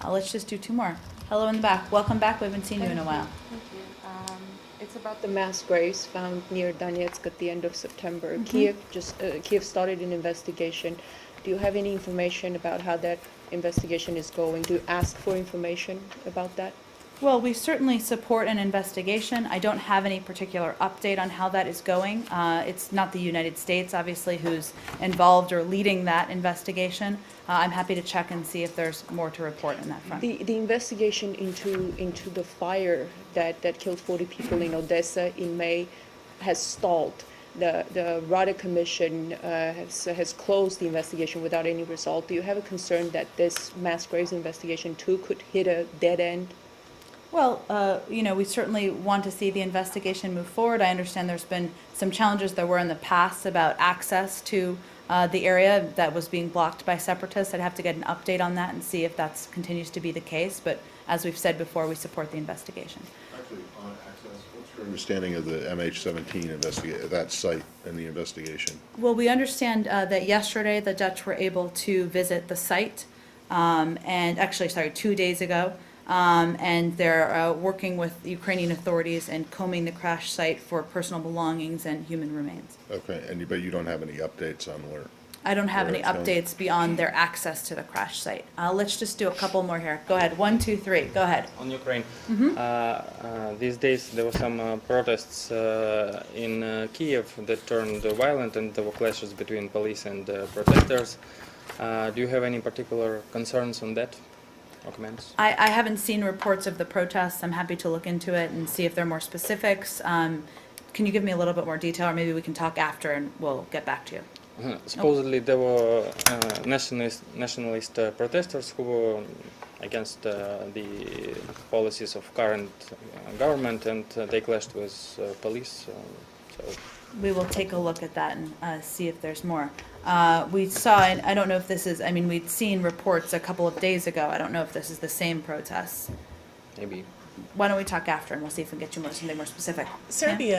Let's just do two more. Hello in the back. Welcome back. We haven't seen you in a while. Thank you. It's about the mass graves found near Donetsk at the end of September. Mm-hmm. Kiev started an investigation. Do you have any information about how that investigation is going? Do you ask for information about that? Well, we certainly support an investigation. I don't have any particular update on how that is going. It's not the United States, obviously, who's involved or leading that investigation. I'm happy to check and see if there's more to report on that front. The investigation into the fire that killed 40 people in Odessa in May has stalled. The Rada Commission has closed the investigation without any result. Do you have a concern that this mass graves investigation too could hit a dead end? Well, we certainly want to see the investigation move forward. I understand there's been some challenges there were in the past about access to the area that was being blocked by separatists. I'd have to get an update on that and see if that continues to be the case. But as we've said before, we support the investigation. Actually, on access, what's your understanding of the MH17 that site and the investigation? Well, we understand that yesterday the Dutch were able to visit the site, and actually, 2 days ago. And they're working with Ukrainian authorities and combing the crash site for personal belongings and human remains. Okay, but you don't have any updates on where? I don't have where any it's going? updates beyond their access to the crash site. Let's just do a couple more here. Go ahead. 1, 2, 3. Go ahead. On Ukraine. Mm-hmm. These days there were some protests in Kiev that turned violent, and there were clashes between police and protesters. Do you have any particular concerns on that? Comments? I haven't seen reports of the protests. I'm happy to look into it and see if there are more specifics. Can you give me a little bit more detail, or maybe we can talk after and we'll get back to you? Supposedly there were nationalist protesters who were against the policies of current government, and they clashed with police. We will take a look at that and see if there's more. We saw, and I don't know if this is, we'd seen reports a couple of days ago. I don't know if this is the same protests. Maybe. Why don't we talk after and we'll see if we can get you something more specific. Serbia